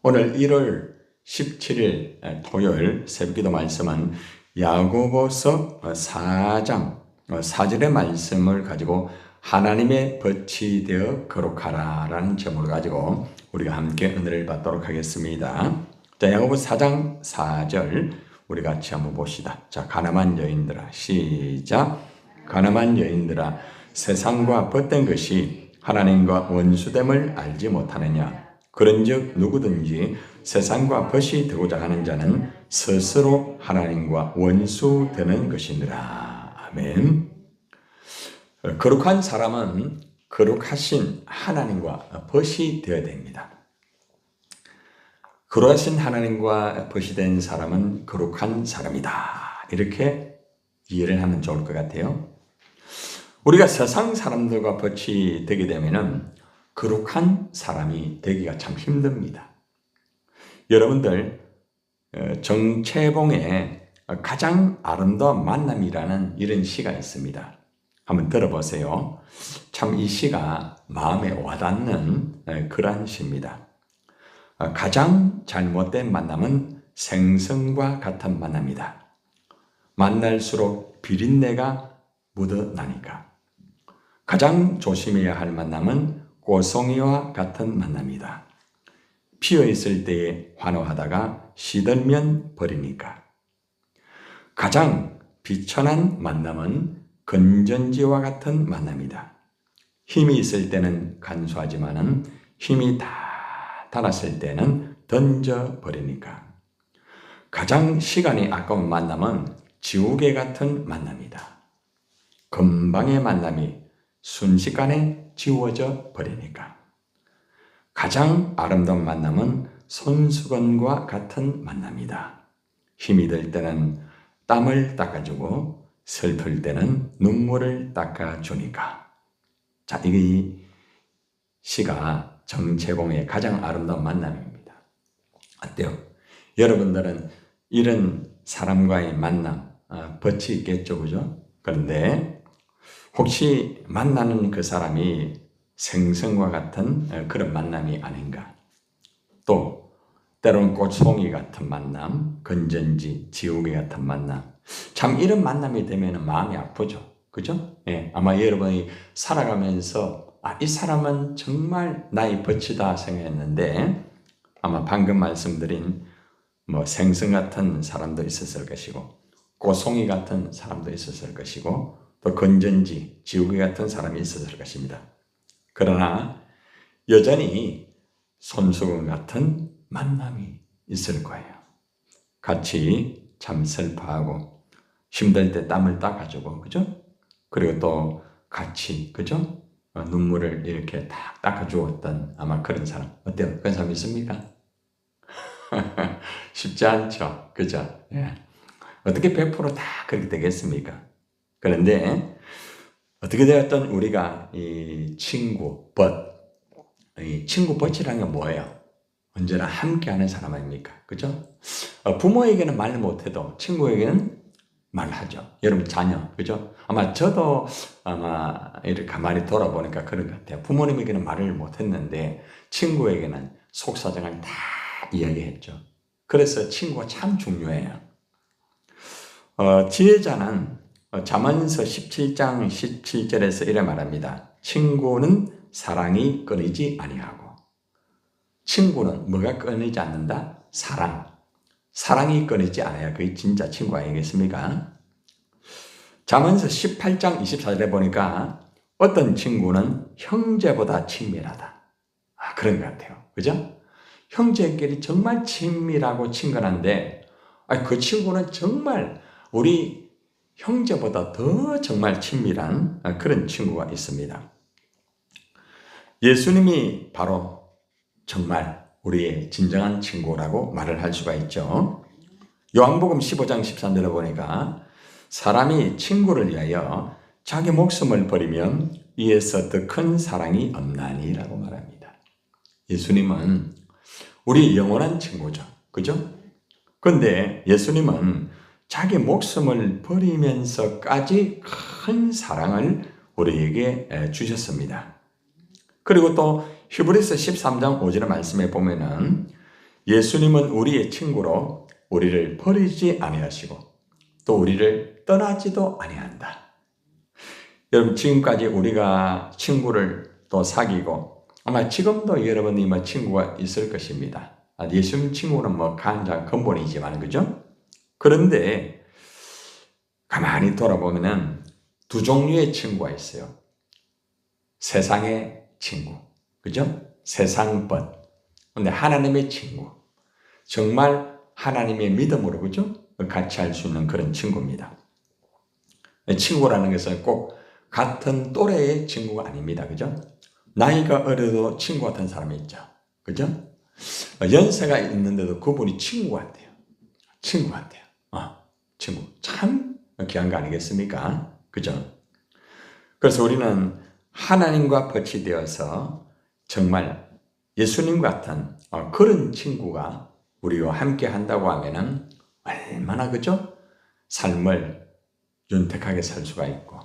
오늘 1월 17일 토요일 새벽기도 말씀은 야고보서 4장 4절의 말씀을 가지고 하나님의 벗이 되어 거룩하라 라는 제목을 가지고 우리가 함께 은혜를 받도록 하겠습니다. 자, 야고보 4장 4절 우리 같이 한번 봅시다. 자, 가늠한 여인들아, 시작. 가늠한 여인들아, 세상과 벗된 것이 하나님과 원수됨을 알지 못하느냐. 그런즉 누구든지 세상과 벗이 되고자 하는 자는 스스로 하나님과 원수되는 것이니라. 아멘. 거룩한 사람은 거룩하신 하나님과 벗이 되어야 됩니다. 거룩하신 하나님과 벗이 된 사람은 거룩한 사람이다. 이렇게 이해를 하면 좋을 것 같아요. 우리가 세상 사람들과 벗이 되게 되면은 거룩한 사람이 되기가 참 힘듭니다. 여러분들 정체봉에 가장 아름다운 만남이라는 이런 시가 있습니다. 한번 들어보세요. 참 이 시가 마음에 와닿는 그러한 시입니다. 가장 잘못된 만남은 생선과 같은 만남이다. 만날수록 비린내가 묻어나니까. 가장 조심해야 할 만남은 고송이와 같은 만남이다. 피어있을 때에 환호하다가 시들면 버리니까. 가장 비천한 만남은 건전지와 같은 만남이다. 힘이 있을 때는 간수하지만은 힘이 다 닳았을 때는 던져버리니까. 가장 시간이 아까운 만남은 지우개 같은 만남이다. 금방의 만남이 순식간에 지워져 버리니까. 가장 아름다운 만남은 손수건과 같은 만남이다. 힘이 들 때는 땀을 닦아주고 슬플 때는 눈물을 닦아주니까. 자, 이 시가 정체봉의 가장 아름다운 만남입니다. 어때요? 여러분들은 이런 사람과의 만남 벗이 있겠죠, 그죠? 그런데 혹시 만나는 그 사람이 생선과 같은 그런 만남이 아닌가? 또 때로는 꽃송이 같은 만남, 건전지, 지우개 같은 만남. 참 이런 만남이 되면 마음이 아프죠. 그죠? 예, 아마 여러분이 살아가면서 이 사람은 정말 나의 벗이다 생각했는데 아마 방금 말씀드린 생선 같은 사람도 있었을 것이고 꽃송이 같은 사람도 있었을 것이고 또 건전지, 지우개 같은 사람이 있었을 것입니다. 그러나 여전히 손수건 같은 만남이 있을 거예요. 같이 참 슬퍼하고 힘들 때 땀을 닦아주고, 그죠? 그리고 또 같이, 그죠? 눈물을 이렇게 딱 닦아주었던 아마 그런 사람. 어때요? 그런 사람 있습니까? 쉽지 않죠. 그죠? 예. 어떻게 100% 다 그렇게 되겠습니까? 그런데 어떻게 되었든 우리가 이 친구 벗이라는 게 뭐예요? 언제나 함께하는 사람 아닙니까? 그죠? 부모에게는 말 못해도 친구에게는 말하죠. 여러분 자녀, 그죠? 아마 저도 이렇게 가만히 돌아보니까 그런 것 같아요. 부모님에게는 말을 못했는데 친구에게는 속사정을 다 이야기했죠. 그래서 친구가 참 중요해요. 지혜자는 잠언서 17장 17절에서 이래 말합니다. 친구는 사랑이 끊이지 아니하고. 친구는 뭐가 끊이지 않는다? 사랑이 끊이지 않아야 그게 진짜 친구 아니겠습니까? 잠언서 18장 24절에 보니까 어떤 친구는 형제보다 친밀하다. 그런 것 같아요. 그죠? 형제끼리 정말 친밀하고 친근한데 그 친구는 정말 우리 형제보다 더 정말 친밀한 그런 친구가 있습니다. 예수님이 바로 정말 우리의 진정한 친구라고 말을 할 수가 있죠. 요한복음 15장 13절에 보니까 사람이 친구를 위하여 자기 목숨을 버리면 이에서 더 큰 사랑이 없나니 라고 말합니다. 예수님은 우리 영원한 친구죠. 그죠? 그런데 예수님은 자기 목숨을 버리면서까지 큰 사랑을 우리에게 주셨습니다. 그리고 또 히브리서 13장 5절의 말씀에 보면은 예수님은 우리의 친구로 우리를 버리지 아니하시고 또 우리를 떠나지도 아니한다. 여러분, 지금까지 우리가 친구를 또 사귀고 아마 지금도 여러분이 친구가 있을 것입니다. 예수님 친구는 가장 근본이지만, 그죠? 그런데 가만히 돌아보면은 두 종류의 친구가 있어요. 세상의 친구, 그죠? 세상 것. 근데 하나님의 친구. 정말 하나님의 믿음으로, 그죠? 같이 할 수 있는 그런 친구입니다. 친구라는 것은 꼭 같은 또래의 친구가 아닙니다. 그죠? 나이가 어려도 친구 같은 사람이 있죠. 그죠? 연세가 있는데도 그분이 친구 같아요. 친구 같아요. 친구. 참 귀한 거 아니겠습니까? 그죠? 그래서 우리는 하나님과 같이 되어서 정말 예수님 같은 그런 친구가 우리와 함께 한다고 하면은 얼마나, 그죠? 삶을 윤택하게 살 수가 있고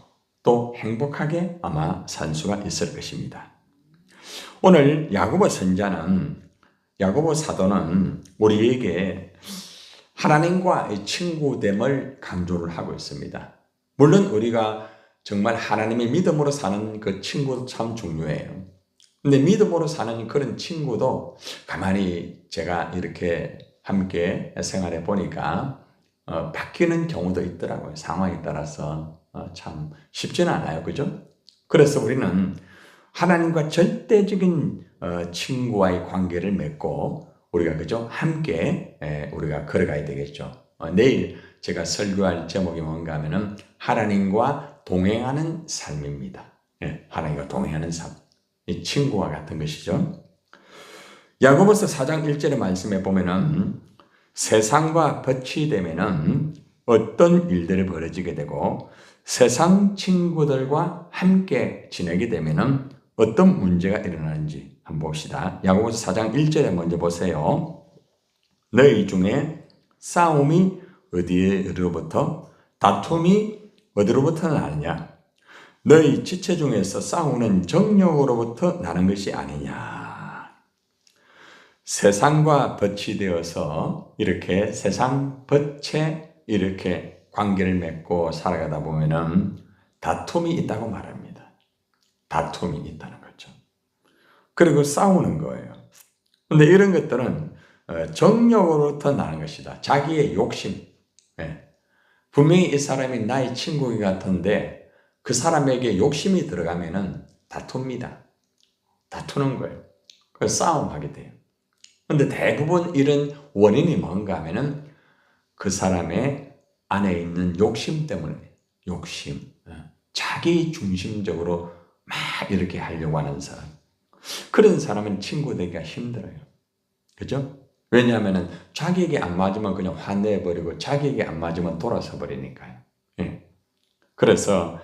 또 행복하게 아마 살 수가 있을 것입니다. 오늘 야고보 선자는, 야고보 사도는 우리에게 하나님과의 친구됨을 강조를 하고 있습니다. 물론 우리가 정말 하나님의 믿음으로 사는 그 친구도 참 중요해요. 근데 믿음으로 사는 그런 친구도 가만히 제가 이렇게 함께 생활해 보니까 바뀌는 경우도 있더라고요. 상황에 따라서 참 쉽지는 않아요. 그죠? 그래서 우리는 하나님과 절대적인 친구와의 관계를 맺고 우리가, 그죠? 함께 우리가 걸어가야 되겠죠. 내일 제가 설교할 제목이 뭔가 하면은 하나님과 동행하는 삶입니다. 하나님과 동행하는 삶. 이 친구와 같은 것이죠. 야고보서 4장 1절의 말씀에 보면은 세상과 벗이 되면은 어떤 일들이 벌어지게 되고 세상 친구들과 함께 지내게 되면은 어떤 문제가 일어나는지 한번 봅시다. 야고보서 4장 1절에 먼저 보세요. 너희 중에 싸움이 어디로부터, 다툼이 어디로부터 나느냐? 너희 지체 중에서 싸우는 정욕으로부터 나는 것이 아니냐? 세상과 벗이 되어서 이렇게 세상 벗에 이렇게 관계를 맺고 살아가다 보면은 다툼이 있다고 말합니다. 다툼이 있다는 거죠. 그리고 싸우는 거예요. 근데 이런 것들은 정욕으로부터 나는 것이다. 자기의 욕심. 분명히 이 사람이 나의 친구 같은데 그 사람에게 욕심이 들어가면은 다툽니다. 다투는 거예요. 그래서 싸움하게 돼요. 근데 대부분 이런 원인이 뭔가 하면은 그 사람의 안에 있는 욕심 때문에, 욕심. 자기 중심적으로 막 이렇게 하려고 하는 사람. 그런 사람은 친구 되기가 힘들어요. 그죠? 왜냐하면 자기에게 안 맞으면 그냥 화내버리고 자기에게 안 맞으면 돌아서 버리니까요. 그래서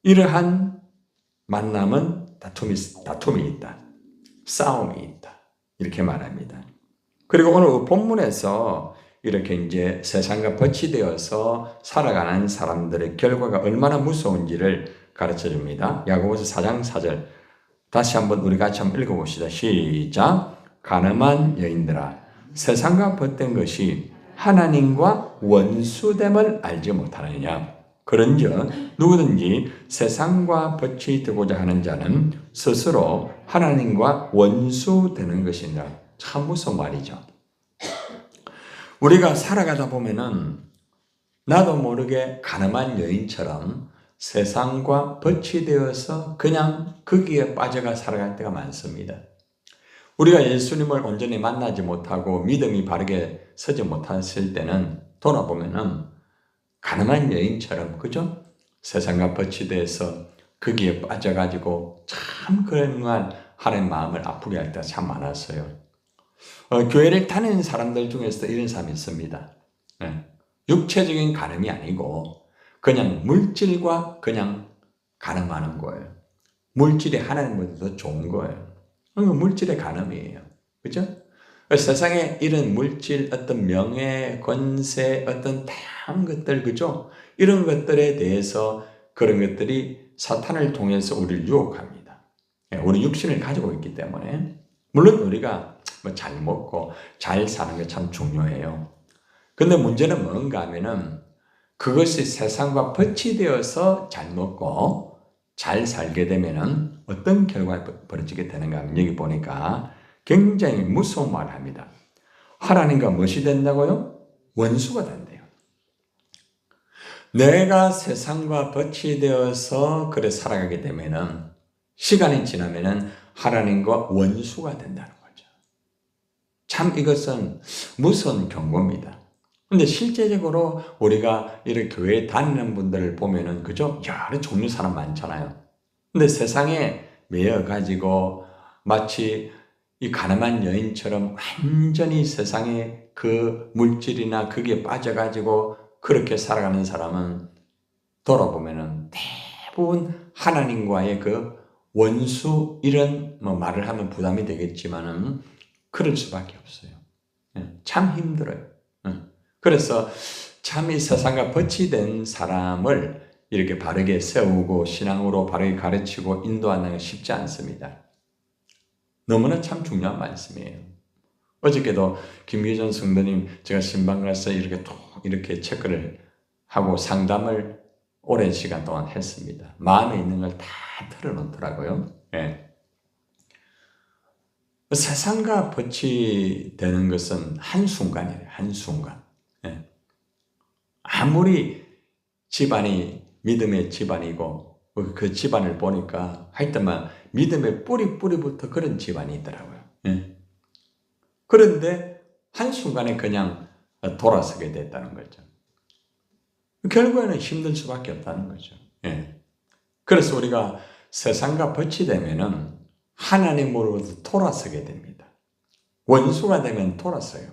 이러한 만남은 다툼이 있다. 싸움이 있다. 이렇게 말합니다. 그리고 오늘 본문에서 이렇게 이제 세상과 벗이 되어서 살아가는 사람들의 결과가 얼마나 무서운지를 가르쳐 줍니다. 야고보서 4장 4절. 다시 한번 우리 같이 한번 읽어봅시다. 시작. 가늠한 여인들아, 세상과 벗된 것이 하나님과 원수됨을 알지 못하느냐? 그런즉 누구든지 세상과 벗이 되고자 하는 자는 스스로 하나님과 원수되는 것이니라. 참 무서운 말이죠. 우리가 살아가다 보면은 나도 모르게 가늠한 여인처럼 세상과 벗이 되어서 그냥 거기에 빠져가 살아갈 때가 많습니다. 우리가 예수님을 온전히 만나지 못하고 믿음이 바르게 서지 못했을 때는 돌아보면은 가늠한 여인처럼, 그죠? 세상과 벗이 돼서 거기에 빠져가지고 참 그런 하나님 마음을 아프게 할 때가 참 많았어요. 교회를 다니는 사람들 중에서도 이런 사람이 있습니다. 육체적인 가늠이 아니고 그냥 물질과 그냥 가늠하는 거예요. 물질이 하나님보다 더 좋은 거예요. 물질의 가늠이에요. 그죠? 세상에 이런 물질, 어떤 명예, 권세, 어떤 다양한 것들, 그죠? 이런 것들에 대해서 그런 것들이 사탄을 통해서 우리를 유혹합니다. 우리 육신을 가지고 있기 때문에. 물론 우리가 뭐 잘 먹고 잘 사는 게 참 중요해요. 근데 문제는 뭔가 하면은 그것이 세상과 벗이 되어서 잘 먹고 잘 살게 되면은 어떤 결과가 벌어지게 되는가 하면 여기 보니까 굉장히 무서운 말을 합니다. 하나님과 무엇이 된다고요? 원수가 된대요. 내가 세상과 벗이 되어서 그래 살아가게 되면은 시간이 지나면은 하나님과 원수가 된다는 거죠. 참 이것은 무서운 경고입니다. 근데 실제적으로 우리가 이렇게 교회에 다니는 분들을 보면은 그죠? 여러 종류 사람 많잖아요. 근데 세상에 매여가지고 마치 이 가늠한 여인처럼 완전히 세상에 그 물질이나 그게 빠져가지고 그렇게 살아가는 사람은 돌아보면은 대부분 하나님과의 그 원수 이런 뭐 말을 하면 부담이 되겠지만은 그럴 수밖에 없어요. 참 힘들어요. 그래서 참 이 세상과 벗이 된 사람을 이렇게 바르게 세우고 신앙으로 바르게 가르치고 인도하는 게 쉽지 않습니다. 너무나 참 중요한 말씀이에요. 어저께도 김기전 성도님 제가 신방 가서 이렇게 체크를 하고 상담을 오랜 시간 동안 했습니다. 마음에 있는 걸 다 털어놓더라고요. 예. 세상과 벗이 되는 것은 한순간이에요. 한순간. 예. 아무리 집안이 믿음의 집안이고 그 집안을 보니까 하여튼만 믿음의 뿌리부터 그런 집안이 있더라고요. 예. 그런데 한순간에 그냥 돌아서게 됐다는 거죠. 결국에는 힘들 수밖에 없다는 거죠. 예. 그래서 우리가 세상과 벗이 되면은 하나님으로부터 돌아서게 됩니다. 원수가 되면 돌아서요.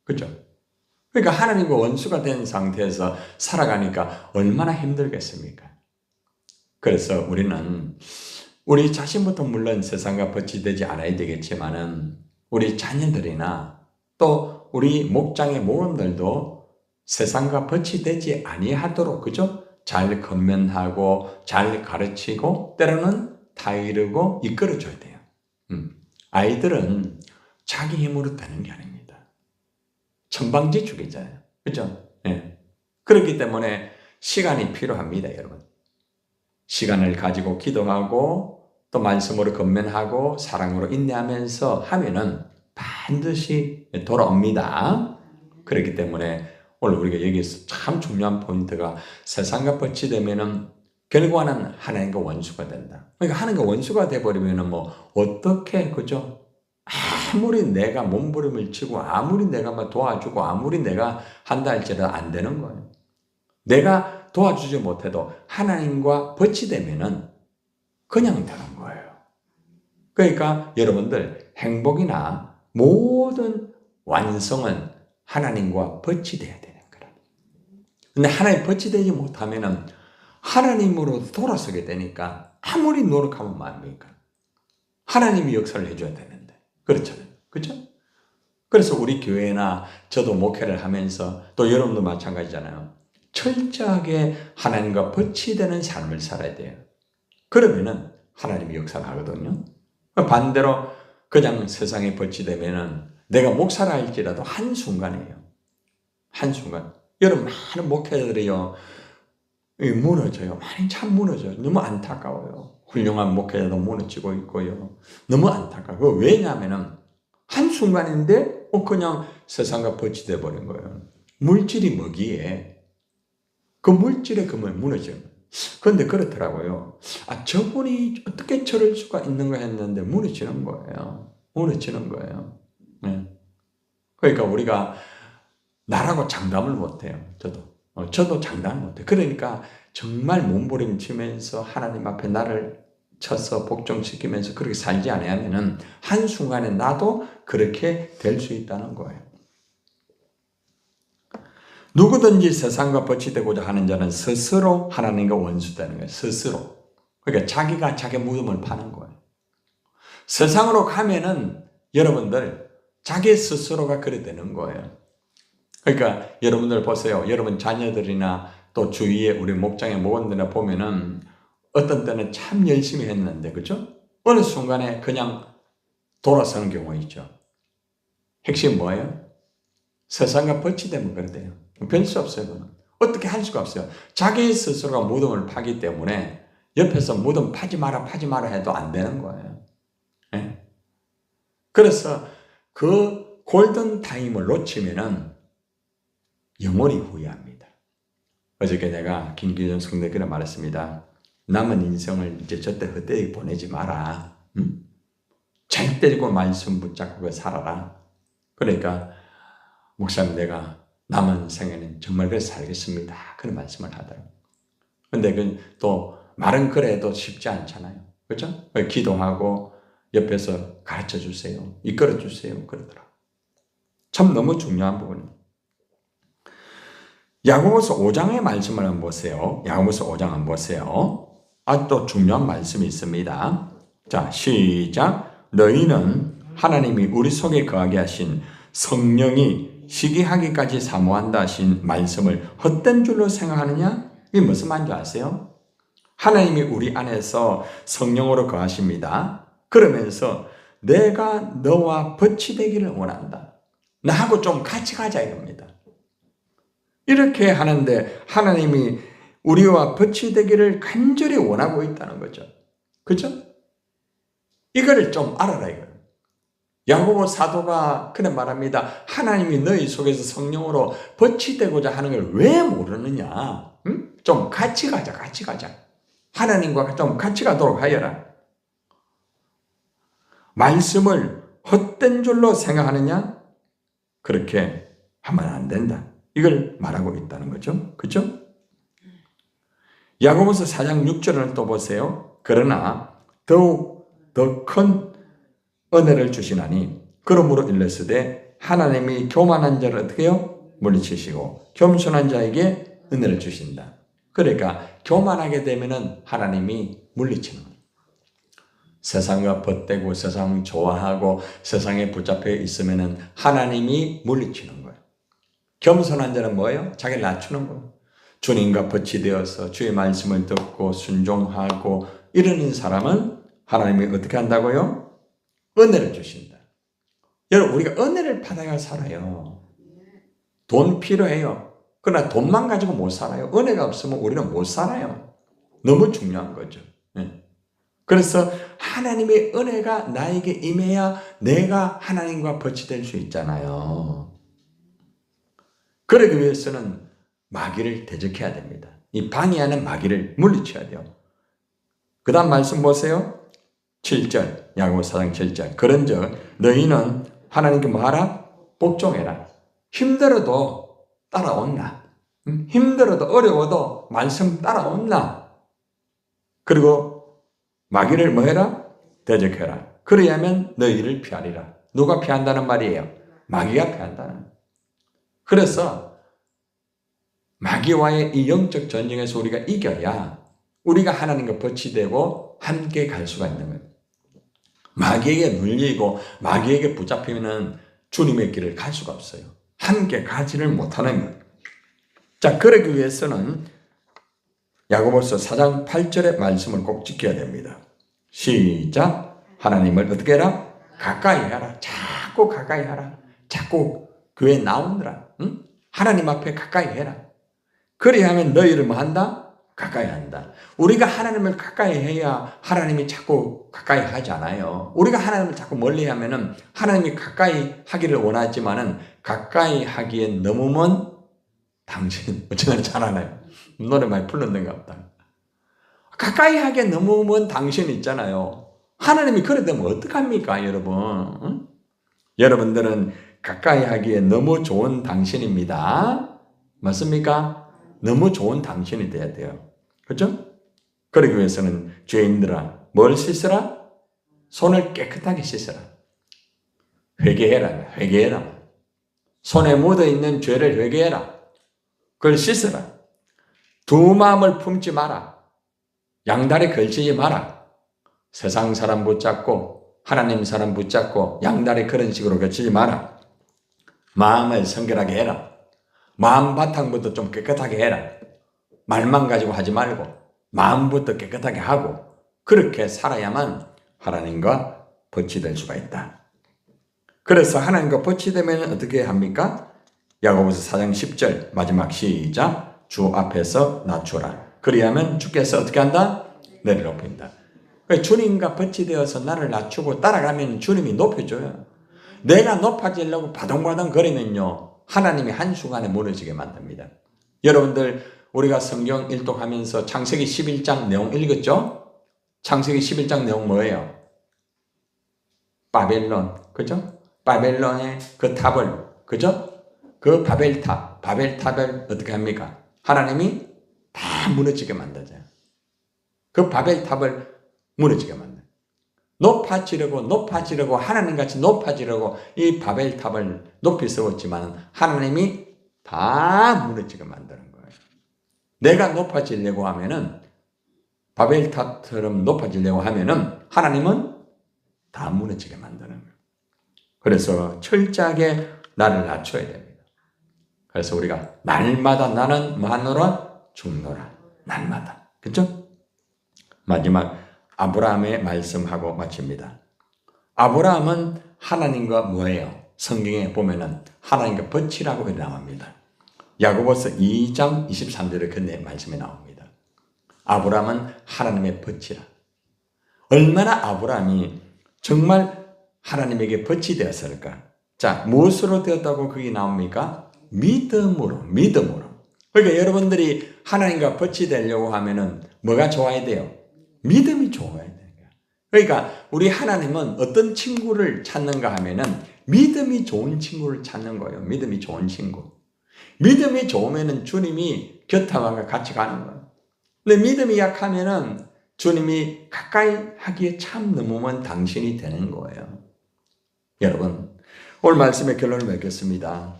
그죠? 그러니까 하나님과 원수가 된 상태에서 살아가니까 얼마나 힘들겠습니까? 그래서 우리는 우리 자신부터 물론 세상과 벗이 되지 않아야 되겠지만은 우리 자녀들이나 또 우리 목장의 모원들도 세상과 벗이 되지 아니하도록 그죠? 잘 건면하고 잘 가르치고 때로는 다이르고 이끌어줘야 돼요. 아이들은 자기 힘으로 되는 게 아닙니다. 천방지축이잖아요. 그죠? 네. 그렇기 때문에 시간이 필요합니다, 여러분. 시간을 가지고 기도하고 또 말씀으로 건면하고 사랑으로 인내하면서 하면은 반드시 돌아옵니다. 그렇기 때문에 오늘 우리가 여기서 참 중요한 포인트가 세상과 벗이 되면은 결과는 하나님과 원수가 된다. 그러니까 하나님과 원수가 돼버리면은 뭐 어떻게 그죠? 아무리 내가 몸부림을 치고 아무리 내가 막 도와주고 아무리 내가 한다 할지라도 안 되는 거예요. 내가 도와주지 못해도 하나님과 벗이 되면은 그냥 되는 거예요. 그러니까 여러분들 행복이나 모든 완성은 하나님과 벗이 돼야 되는 거라. 근데 하나님 벗이 되지 못하면은 하나님으로 돌아서게 되니까 아무리 노력하면 뭐합니까? 하나님이 역사를 해줘야 되는데. 그렇잖아요. 그렇죠? 그래서 우리 교회나 저도 목회를 하면서 또 여러분도 마찬가지잖아요. 철저하게 하나님과 벗이 되는 삶을 살아야 돼요. 그러면은 하나님이 역사를 하거든요. 반대로 그냥 세상에 벗이 되면은 내가 목사를 할지라도 한순간이에요. 한순간. 여러분 많은 목회자들이요. 무너져요. 많이 참 무너져요. 너무 안타까워요. 훌륭한 목회자도 무너지고 있고요. 너무 안타까워요. 왜냐하면은 한순간인데 그냥 세상과 벗이 돼버린 거예요. 물질이 뭐기에 그 물질에 그만 무너져요. 그런데 그렇더라고요. 저분이 어떻게 저럴 수가 있는가 했는데 무너지는 거예요. 무너지는 거예요. 네. 그러니까 우리가 나라고 장담을 못해요. 저도 장담을 못해요. 그러니까 정말 몸부림치면서 하나님 앞에 나를 쳐서 복종시키면서 그렇게 살지 않으면은 한순간에 나도 그렇게 될 수 있다는 거예요. 누구든지 세상과 벗이 되고자 하는 자는 스스로 하나님과 원수되는 거예요. 스스로. 그러니까 자기가 자기 무덤을 파는 거예요. 세상으로 가면은 여러분들 자기 스스로가 그래 되는 거예요. 그러니까 여러분들 보세요. 여러분 자녀들이나 또 주위에 우리 목장의 목원들이나 보면은 어떤 때는 참 열심히 했는데 그죠? 어느 순간에 그냥 돌아서는 경우가 있죠. 핵심이 뭐예요? 세상과 버치되면 그래요. 별 수 없어요. 그건. 어떻게 할 수가 없어요. 자기 스스로가 무덤을 파기 때문에 옆에서 무덤 파지 마라 해도 안 되는 거예요. 네? 그래서 그 골든 타임을 놓치면은 영원히 후회합니다. 어저께 내가 김기준 성대교를 말했습니다. 남은 인생을 이제 저때 헛되이 보내지 마라. 응? 잘 때리고 말씀 붙잡고 살아라. 그러니까 목사님 내가 남은 생에는 정말 그래서 살겠습니다. 그런 말씀을 하더라고요. 근데 또 말은 그래도 쉽지 않잖아요. 그렇죠? 기도하고 옆에서 가르쳐 주세요. 이끌어 주세요. 그러더라고요. 참 너무 중요한 부분입니다. 야고보서 5장의 말씀을 한번 보세요. 야고보서 5장 한번 보세요. 또 중요한 말씀이 있습니다. 자, 시작. 너희는 하나님이 우리 속에 거하게 하신 성령이 시기하기까지 사모한다 하신 말씀을 헛된 줄로 생각하느냐? 이게 무슨 말인지 아세요? 하나님이 우리 안에서 성령으로 거하십니다. 그러면서 내가 너와 버치되기를 원한다. 나하고 좀 같이 가자 이겁니다. 이렇게 하는데 하나님이 우리와 버치되기를 간절히 원하고 있다는 거죠. 그죠? 이거를 좀 알아라 이거예요. 야고보 사도가 그런 말합니다. 하나님이 너희 속에서 성령으로 버치되고자 하는 걸 왜 모르느냐? 응? 좀 같이 가자. 하나님과 좀 같이 가도록 하여라. 말씀을 헛된 줄로 생각하느냐? 그렇게 하면 안 된다. 이걸 말하고 있다는 거죠. 그죠? 야고보서 4장 6절을 또 보세요. 그러나 더욱 더 큰 은혜를 주시나니 그러므로 일렀으되 하나님이 교만한 자를 어떻게 해요? 물리치시고 겸손한 자에게 은혜를 주신다. 그러니까 교만하게 되면은 하나님이 물리치는 거예요. 세상과 벗대고 세상 좋아하고 세상에 붙잡혀 있으면은 하나님이 물리치는 거예요. 겸손한 자는 뭐예요? 자기를 낮추는 거예요. 주님과 버치되어서 주의 말씀을 듣고 순종하고 이러는 사람은 하나님이 어떻게 한다고요? 은혜를 주신다. 여러분 우리가 은혜를 받아야 살아요. 돈 필요해요. 그러나 돈만 가지고 못 살아요. 은혜가 없으면 우리는 못 살아요. 너무 중요한 거죠. 그래서 하나님의 은혜가 나에게 임해야 내가 하나님과 버치될 수 있잖아요. 그러기 위해서는 마귀를 대적해야 됩니다. 이 방해하는 마귀를 물리쳐야 돼요. 그 다음 말씀 보세요. 7절, 야고보 4장 7절. 그런즉 너희는 하나님께 뭐하라? 복종해라. 힘들어도 따라온나. 힘들어도 어려워도 말씀 따라온나. 그리고 마귀를 뭐해라? 대적해라. 그래야면 너희를 피하리라. 누가 피한다는 말이에요? 마귀가 피한다는. 그래서 마귀와의 이 영적 전쟁에서 우리가 이겨야 우리가 하나님과 버치되고 함께 갈 수가 있는 거예요. 마귀에게 눌리고 마귀에게 붙잡히면 주님의 길을 갈 수가 없어요. 함께 가지를 못하는 거예요. 자, 그러기 위해서는 야고보서 4장 8절의 말씀을 꼭 지켜야 됩니다. 시작. 하나님을 어떻게 해라? 가까이 하라. 자꾸 가까이 하라. 자꾸 교회에 나오느라. 응? 하나님 앞에 가까이 해라. 그래야 하면 너희를 뭐 한다? 가까이 한다. 우리가 하나님을 가까이 해야 하나님이 자꾸 가까이 하잖아요. 우리가 하나님을 자꾸 멀리 하면은 하나님이 가까이 하기를 원하지만은 가까이 하기엔 너무 먼 당신, 어쩌면 잘 알아요. 노래 많이 불렀는가 보다. 가까이 하기엔 너무 먼 당신 있잖아요. 하나님이 그래 되면 어떡합니까, 여러분? 응? 여러분들은 가까이 하기에 너무 좋은 당신입니다. 맞습니까? 너무 좋은 당신이 돼야 돼요. 그렇죠? 그러기 위해서는 죄인들아 뭘 씻으라? 손을 깨끗하게 씻으라. 회개해라. 손에 묻어있는 죄를 회개해라. 그걸 씻으라. 두 마음을 품지 마라. 양다리 걸치지 마라. 세상 사람 붙잡고 하나님 사람 붙잡고 양다리 그런 식으로 걸치지 마라. 마음을 성결하게 해라. 마음 바탕부터 좀 깨끗하게 해라. 말만 가지고 하지 말고 마음부터 깨끗하게 하고 그렇게 살아야만 하나님과 버치될 수가 있다. 그래서 하나님과 벗이 되면 어떻게 합니까? 야고보서 4장 10절 마지막 시작. 주 앞에서 낮추라. 그리하면 주께서 어떻게 한다? 내를 높인다. 주님과 벗이 되어서 나를 낮추고 따라가면 주님이 높여줘요. 내가 높아지려고 바동바동 거리면요, 하나님이 한순간에 무너지게 만듭니다. 여러분들, 우리가 성경 일독하면서 창세기 11장 내용 읽었죠? 창세기 11장 내용 뭐예요? 바벨론, 그죠? 바벨론의 그 탑을, 그죠? 그 바벨탑을 어떻게 합니까? 하나님이 다 무너지게 만들어요. 그 바벨탑을 무너지게 만들어요. 높아지려고 하나님같이 높아지려고 이 바벨탑을 높이 세웠지만 하나님이 다 무너지게 만드는 거예요. 내가 높아지려고 하면은, 바벨탑처럼 높아지려고 하면은 하나님은 다 무너지게 만드는 거예요. 그래서 철저하게 나를 낮춰야 됩니다. 그래서 우리가 날마다 나는 뭐하노라? 죽노라. 날마다. 그렇죠? 마지막 아브라함의 말씀하고 마칩니다. 아브라함은 하나님과 뭐예요? 성경에 보면은 하나님과 벗이라고 나옵니다. 야고보서 2장 23절에 그 말씀이 나옵니다. 아브라함은 하나님의 벗이라. 얼마나 아브라함이 정말 하나님에게 벗이 되었을까? 자, 무엇으로 되었다고 거기 나옵니까? 믿음으로. 그러니까 여러분들이 하나님과 벗이 되려고 하면은 뭐가 좋아야 돼요? 믿음이 좋아야 돼요. 그러니까 우리 하나님은 어떤 친구를 찾는가 하면은 믿음이 좋은 친구를 찾는 거예요. 믿음이 좋은 친구. 믿음이 좋으면은 주님이 곁함과 같이 가는 거예요. 근데 믿음이 약하면은 주님이 가까이 하기에 참 너무 먼 당신이 되는 거예요. 여러분, 오늘 말씀의 결론을 맺겠습니다.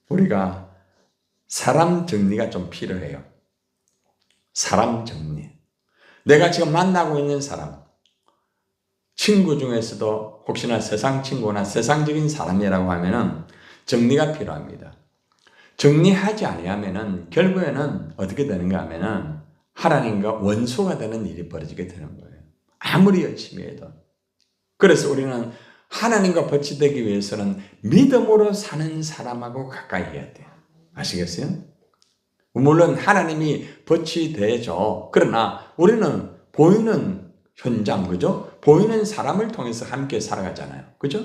우리가 사람 정리가 좀 필요해요. 사람 정리. 내가 지금 만나고 있는 사람, 친구 중에서도 혹시나 세상 친구나 세상적인 사람이라고 하면은 정리가 필요합니다. 정리하지 아니하면은 결국에는 어떻게 되는가 하면은 하나님과 원수가 되는 일이 벌어지게 되는 거예요. 아무리 열심히 해도. 그래서 우리는 하나님과 벗이 되기 위해서는 믿음으로 사는 사람하고 가까이 해야 돼요. 아시겠어요? 물론 하나님이 벗이 되죠. 그러나 우리는 보이는 현장, 그죠? 보이는 사람을 통해서 함께 살아가잖아요. 그죠?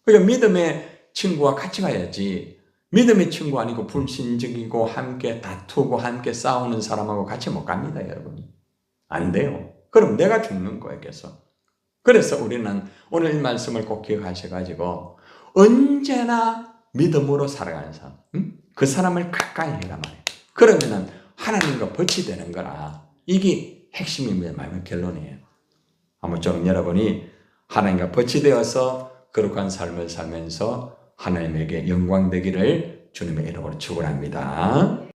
그러니까 믿음의 친구와 같이 가야지. 믿음의 친구 아니고 불신적이고 함께 다투고 함께 싸우는 사람하고 같이 못 갑니다, 여러분. 안 돼요. 그럼 내가 죽는 거예요, 계속. 그래서 우리는 오늘 이 말씀을 꼭 기억하셔가지고 언제나 믿음으로 살아가는 사람, 그 사람을 가까이 해라 말이에요. 그러면은 하나님과 벗이 되는 거라. 이게 핵심입니다. 말면 결론이에요. 아무쪼록 여러분이 하나님과 벗이 되어서 거룩한 삶을 살면서 하나님에게 영광 되기를 주님의 이름으로 축원합니다.